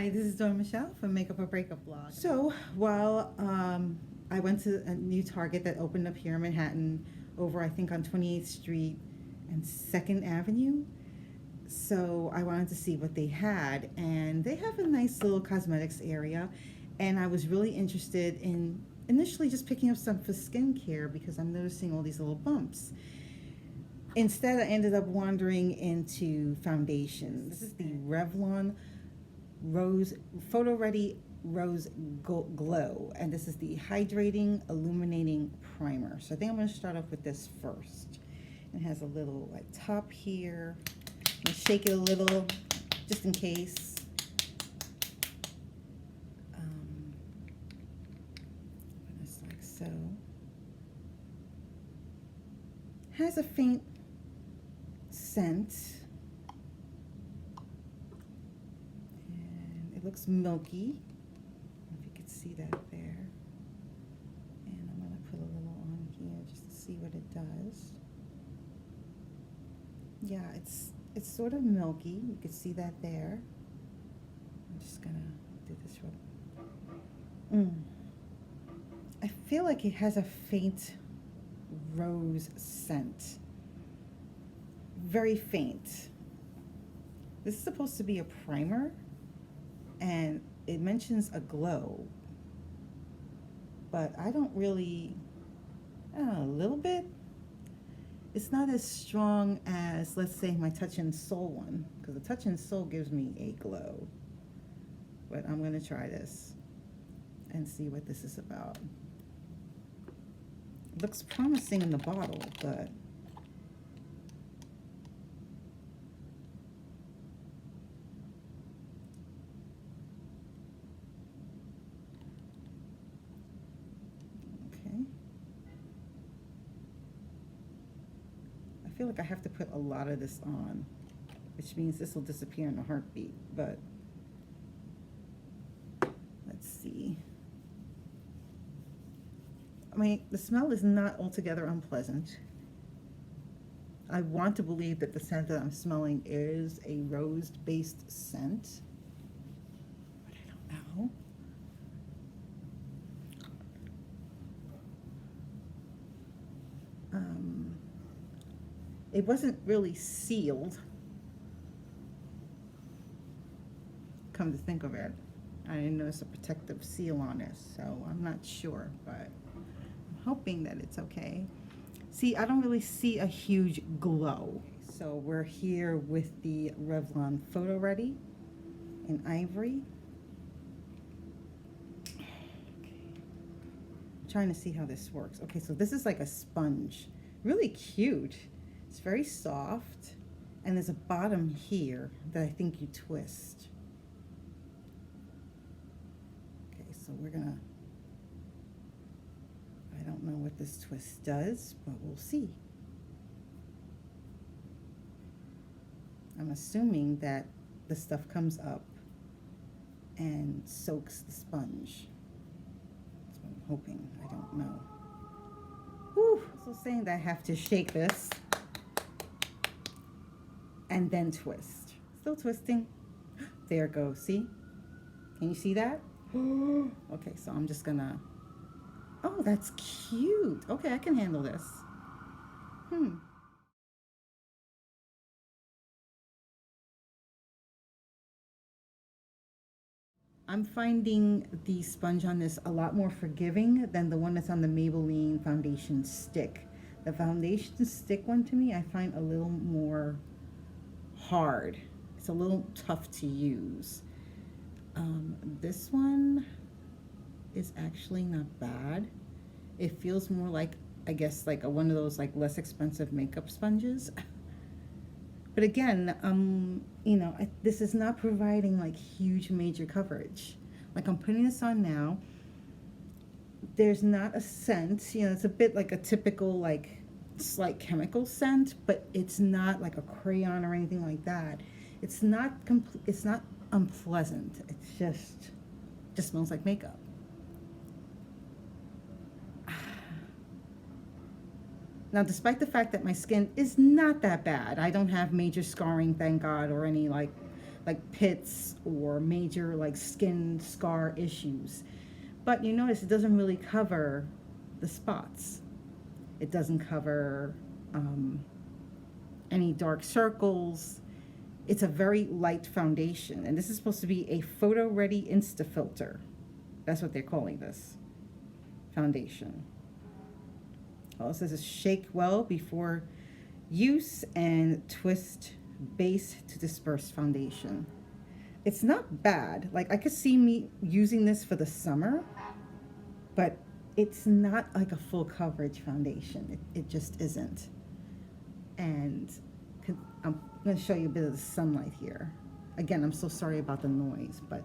Hi, this is Dawn Michelle from Makeup or Breakup blog. So while I went to a new Target that opened up here in Manhattan, over I think on 28th Street and 2nd Avenue. So I wanted to see what they had, and they have a nice little cosmetics area, and I was really interested in initially just picking up some for skincare because I'm noticing all these little bumps. Instead, I ended up wandering into foundations. This is the Revlon Rose Photo Ready Rose Glow, and this is the Hydrating Illuminating Primer. So I think I'm going to start off with this first. It has a little like top here. I'm going to shake it a little just in case. Just like so. Has a faint scent. It looks milky, if you could see that there. And I'm going to put a little on here just to see what it does. Yeah, it's sort of milky. You can see that there. I'm just going to do this real. I feel like it has a faint rose scent. Very faint. This is supposed to be a primer, and it mentions a glow, but I don't really, I don't know, a little bit. It's not as strong as, let's say, my Touch and Soul one, because the Touch and Soul gives me a glow. But I'm going to try this and see what this is about. It looks promising in the bottle, but I feel like I have to put a lot of this on, which means this will disappear in a heartbeat, but let's see. I mean, the smell is not altogether unpleasant. I want to believe that the scent that I'm smelling is a rose-based scent, but I don't know. It wasn't really sealed, come to think of it. I didn't notice a protective seal on it, so I'm not sure, but I'm hoping that it's okay. See, I don't really see a huge glow. So we're here with the Revlon Photo Ready in Ivory. Okay. I'm trying to see how this works. Okay, so this is like a sponge. Really cute. It's very soft, and there's a bottom here that I think you twist. Okay, so we're gonna, I don't know what this twist does, but we'll see. I'm assuming that the stuff comes up and soaks the sponge. That's what I'm hoping. I don't know. Whew. Also saying that I have to shake this and then twist. Still twisting. There it goes. See? Can you see that? Okay, so I'm just gonna, oh, that's cute. Okay, I can handle this. I'm finding the sponge on this a lot more forgiving than the one that's on the Maybelline foundation stick. The foundation stick one, to me, I find a little more hard. It's a little tough to use. This one is actually not bad. It feels more like, I guess, like one of those like less expensive makeup sponges. But again, you know, this is not providing like huge major coverage. Like I'm putting this on now. There's not a scent, you know, it's a bit like a typical like slight chemical scent, but it's not like a crayon or anything like that. It's not it's not unpleasant. It's just smells like makeup. Now, despite the fact that my skin is not that bad, I don't have major scarring, thank God, or any like like pits or major like skin scar issues. But you notice it doesn't really cover the spots. It doesn't cover any dark circles. It's a very light foundation, and this is supposed to be a photo ready insta filter. That's what they're calling this foundation. All it says is shake well before use and twist base to disperse foundation. It's not bad. Like, I could see me using this for the summer, but it's not like a full coverage foundation. It just isn't. And I'm going to show you a bit of the sunlight here. Again, I'm so sorry about the noise, but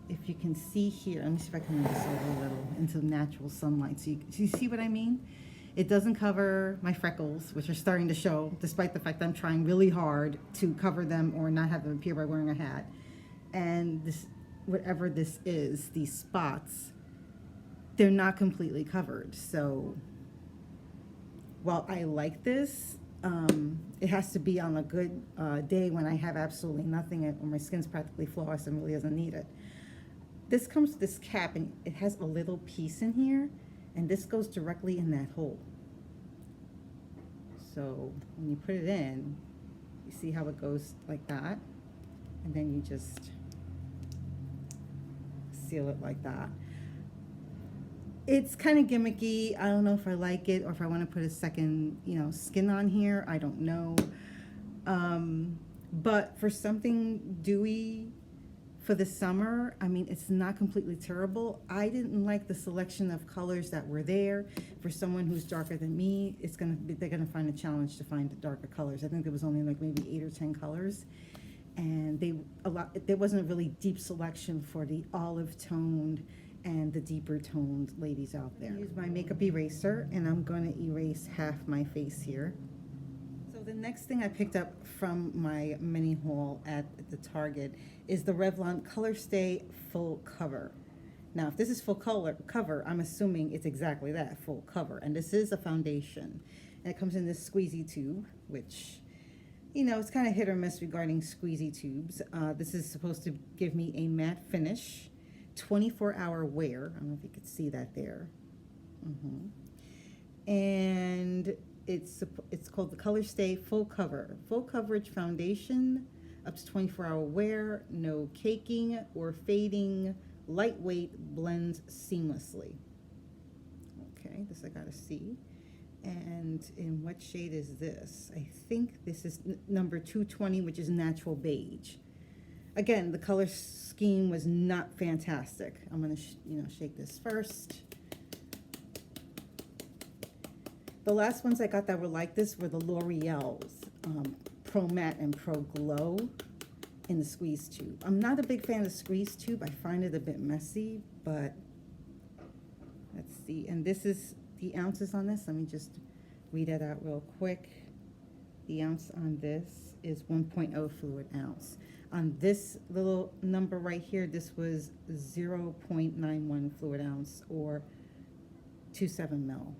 if you can see here, let me see if I can move this over a little into natural sunlight. So you see what I mean? It doesn't cover my freckles, which are starting to show, despite the fact that I'm trying really hard to cover them or not have them appear by wearing a hat. And this, whatever this is, these spots, they're not completely covered. So while I like this, it has to be on a good day when I have absolutely nothing, when my skin's practically flawless and really doesn't need it. This comes with this cap, and it has a little piece in here, and this goes directly in that hole. So when you put it in, you see how it goes like that, and then you just seal it like that. It's kind of gimmicky. I don't know if I like it or if I want to put a second, skin on here. I don't know. But for something dewy for the summer, I mean, it's not completely terrible. I didn't like the selection of colors that were there. For someone who's darker than me, they're gonna find a challenge to find the darker colors. I think there was only like maybe 8 or 10 colors, and there wasn't a really deep selection for the olive toned and the deeper toned ladies out there. I use my makeup eraser, and I'm going to erase half my face here. So the next thing I picked up from my mini haul at the Target is the Revlon Color Stay Full Cover. Now, if this is full cover, I'm assuming it's exactly that, full cover. And this is a foundation. And it comes in this squeezy tube, which, it's kind of hit or miss regarding squeezy tubes. This is supposed to give me a matte finish, 24-hour wear. I don't know if you could see that there. And it's called the Color Stay Full Coverage Foundation, up to 24-hour wear, no caking or fading, lightweight, blends seamlessly. Okay, this I gotta see. And in what shade is this? I think this is number 220, which is natural beige. Again, the color scheme was not fantastic. I'm gonna shake this first. The last ones I got that were like this were the L'Oreal's Pro Matte and Pro Glow in the squeeze tube. I'm not a big fan of the squeeze tube. I find it a bit messy, but let's see. And this is the ounces on this. Let me just read it out real quick. The ounce on this is 1.0 fluid ounce. On this little number right here, this was 0.91 fluid ounce, or 27 ml.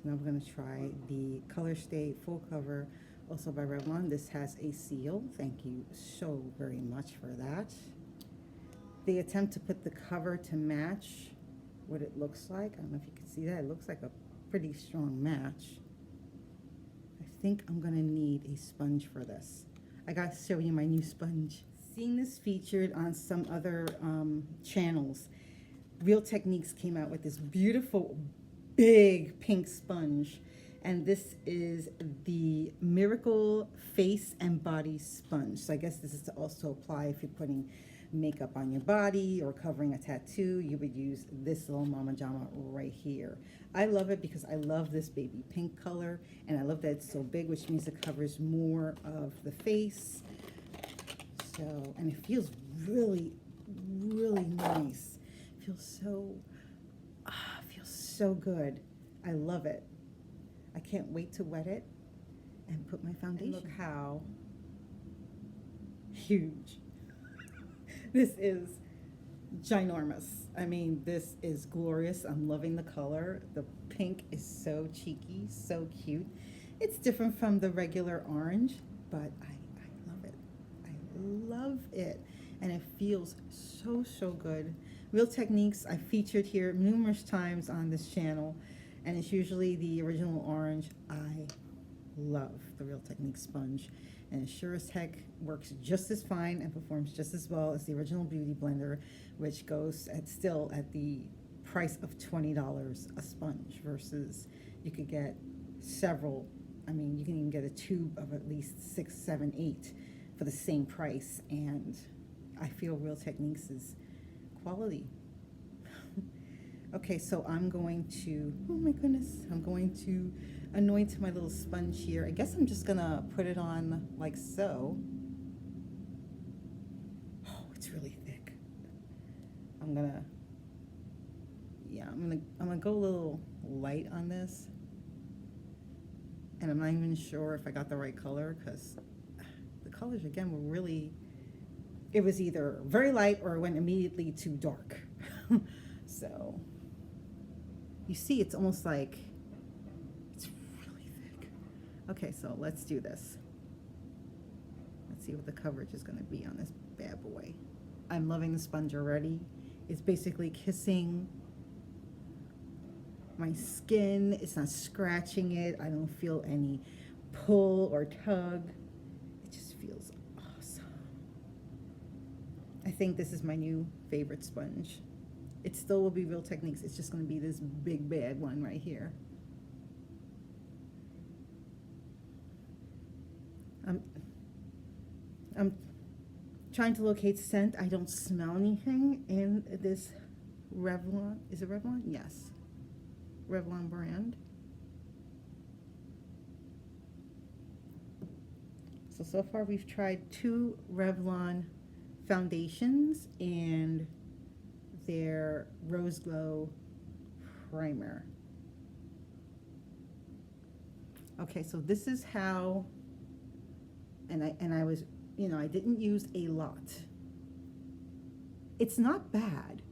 Now we're going to try the Color Stay Full Cover, also by Revlon. This has a seal. Thank you so very much for that. They attempt to put the cover to match what it looks like. I don't know if you can see that. It looks like a pretty strong match. I think I'm going to need a sponge for this. I got to show you my new sponge. Seeing this featured on some other channels, Real Techniques came out with this beautiful big pink sponge, and this is the Miracle Face and Body Sponge. So I guess this is to also apply if you're putting makeup on your body or covering a tattoo. You would use this little mama jama right here. I love it because I love this baby pink color, and I love that it's so big, which means it covers more of the face. So, and it feels really, really nice. It feels so good. I love it. I can't wait to wet it and put my foundation. And look how huge. This is ginormous. I mean, this is glorious. I'm loving the color. The pink is so cheeky, so cute. It's different from the regular orange, but I love it. love it. And it feels so, so good. Real Techniques, I featured here numerous times on this channel, and it's usually the original orange. I love the Real Techniques sponge, and it sure as heck works just as fine and performs just as well as the original Beauty Blender, which goes at still at the price of $20 a sponge, versus you could get several. I mean, you can even get a tube of at least 6, 7, 8 for the same price, and I feel Real Techniques is quality. Okay, so I'm going to, oh my goodness, I'm going to anoint my little sponge here. I guess I'm just gonna put it on like so. Oh, it's really thick. I'm gonna, yeah, I'm gonna go a little light on this. And I'm not even sure if I got the right color, because the colors again were really, it was either very light or it went immediately too dark. So you see, it's almost like, it's really thick. Okay, so let's do this. Let's see what the coverage is going to be on this bad boy. I'm loving the sponge already. It's basically kissing my skin. It's not scratching it. I don't feel any pull or tug. It just feels awesome. I think this is my new favorite sponge. It still will be Real Techniques. It's just going to be this big bad one right here. I'm trying to locate scent. I don't smell anything in this Revlon. Is it Revlon? Yes. Revlon brand. So far we've tried 2 Revlon foundations and their Rose Glow primer. Okay, so this is how, and I was, you know, I didn't use a lot. It's not bad,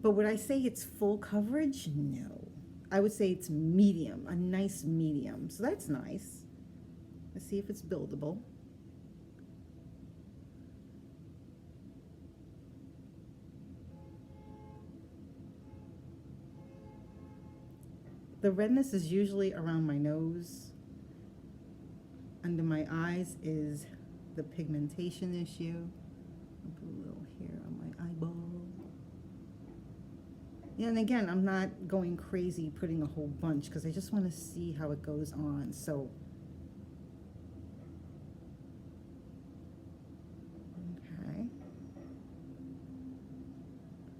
but would I say it's full coverage? No. I would say it's medium, a nice medium. So that's nice. Let's see if it's buildable. The redness is usually around my nose. Under my eyes is the pigmentation issue. I'll put a little hair on my eyeball. Yeah, and again, I'm not going crazy putting a whole bunch because I just want to see how it goes on. So, okay.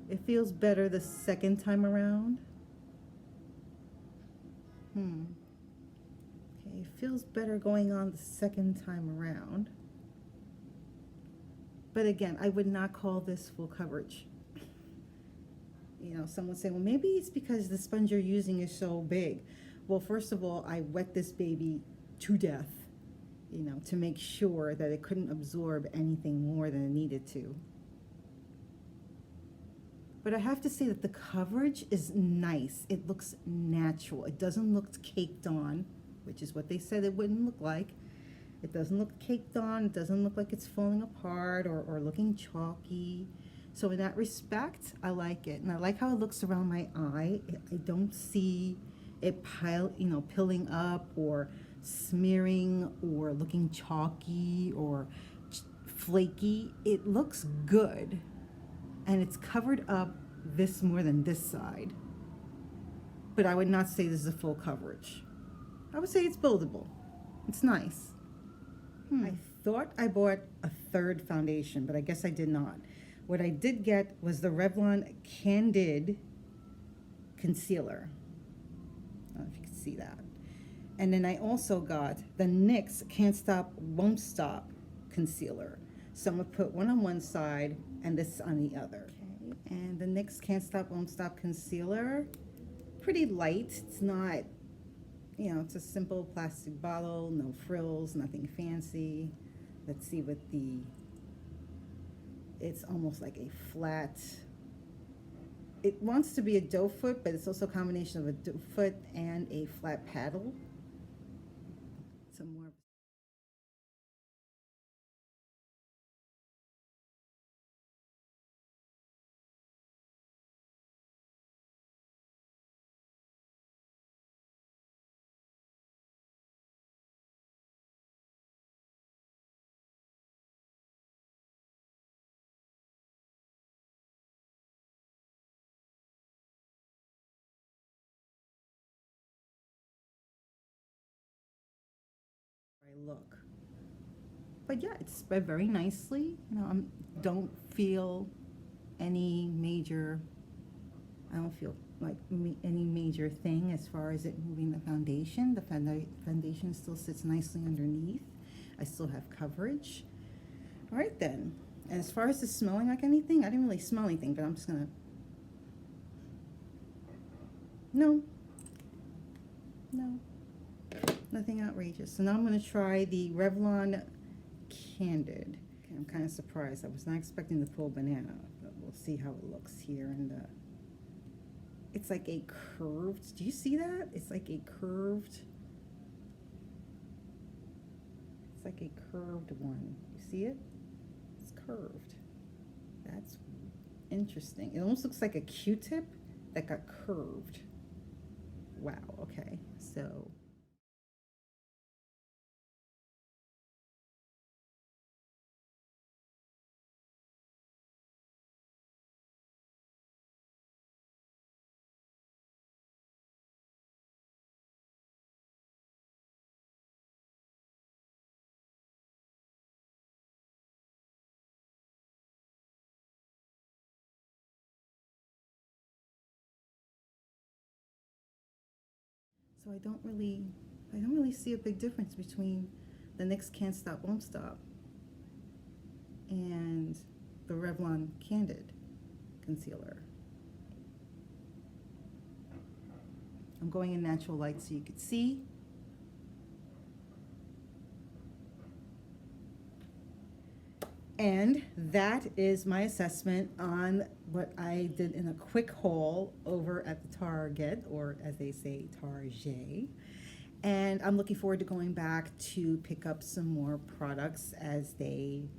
It feels better the second time around. Okay, it feels better going on the second time around. But again, I would not call this full coverage. You know, some would say, well, maybe it's because the sponge you're using is so big. Well, first of all, I wet this baby to death, you know, to make sure that it couldn't absorb anything more than it needed to. But I have to say that the coverage is nice. It looks natural. It doesn't look caked on, which is what they said it wouldn't look like. It doesn't look caked on. It doesn't look like it's falling apart or looking chalky. So in that respect, I like it. And I like how it looks around my eye. I don't see it piling up or smearing or looking chalky or flaky. It looks good. And it's covered up this more than this side. But I would not say this is a full coverage. I would say it's buildable. It's nice. I thought I bought a third foundation, but I guess I did not. What I did get was the Revlon Candid Concealer. I don't know if you can see that. And then I also got the NYX Can't Stop, Won't Stop Concealer. So I'm going to put one on one side and this on the other. Okay. And the NYX Can't Stop, Won't Stop Concealer, pretty light. It's not, you know, it's a simple plastic bottle, no frills, nothing fancy. Let's see what the, it's almost like a flat, it wants to be a doe foot, but it's also a combination of a doe foot and a flat paddle. Some more look. But yeah, it's spread very nicely. You know, don't feel any major, I don't feel like any major thing as far as it moving the foundation. The foundation still sits nicely underneath. I still have coverage. All right then. And as far as the smelling like anything, I didn't really smell anything, but I'm just gonna, no, nothing outrageous. So now I'm gonna try the Revlon Candid. Okay, I'm kind of surprised. I was not expecting the full banana, but we'll see how it looks here in the, it's like a curved, do you see that? It's like a curved, it's like a curved one. You see it? It's curved. That's interesting. It almost looks like a Q-tip that got curved. Wow, okay, so. So I don't really see a big difference between the NYX Can't Stop Won't Stop and the Revlon Candid concealer. I'm going in natural light so you could see. And that is my assessment on what I did in a quick haul over at the Target, or as they say, Target. And I'm looking forward to going back to pick up some more products as they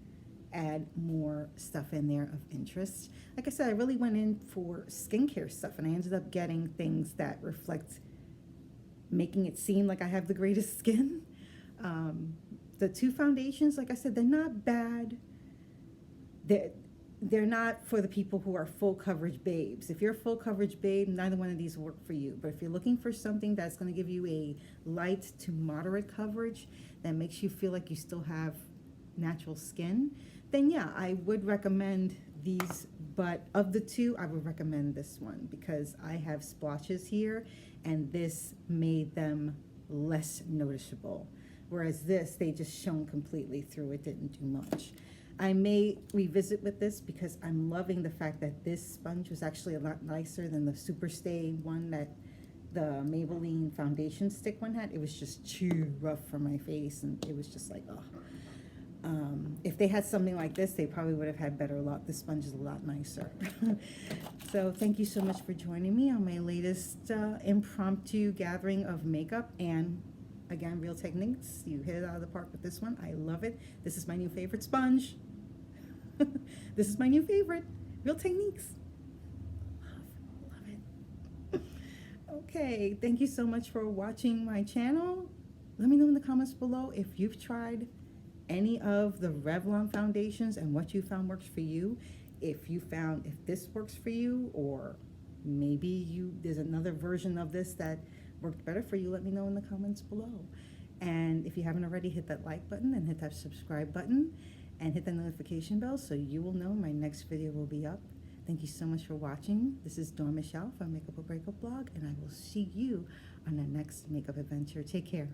add more stuff in there of interest. Like I said, I really went in for skincare stuff, and I ended up getting things that reflect making it seem like I have the greatest skin. The two foundations, like I said, they're not bad. They're not for the people who are full coverage babes. If you're a full coverage babe, neither one of these will work for you. But if you're looking for something that's going to give you a light to moderate coverage that makes you feel like you still have natural skin, then yeah, I would recommend these. But of the two, I would recommend this one because I have splotches here and this made them less noticeable. Whereas this, they just shone completely through. It didn't do much. I may revisit with this because I'm loving the fact that this sponge was actually a lot nicer than the Superstay one that the Maybelline foundation stick one had. It was just too rough for my face, and it was just like, oh. If they had something like this, they probably would have had better luck. This sponge is a lot nicer. So thank you so much for joining me on my latest impromptu gathering of makeup. And again, Real Techniques, you hit it out of the park with this one. I love it. This is my new favorite sponge. This is my new favorite, Real Techniques. Love it. Okay, thank you so much for watching my channel. Let me know in the comments below if you've tried any of the Revlon foundations and what you found works for you. If this works for you, or maybe there's another version of this that worked better for you, let me know in the comments below. And if you haven't already, hit that like button and hit that subscribe button and hit the notification bell so you will know my next video will be up. Thank you so much for watching. This is Dawn Michelle from Makeup or Breakup blog, and I will see you on the next makeup adventure. Take care.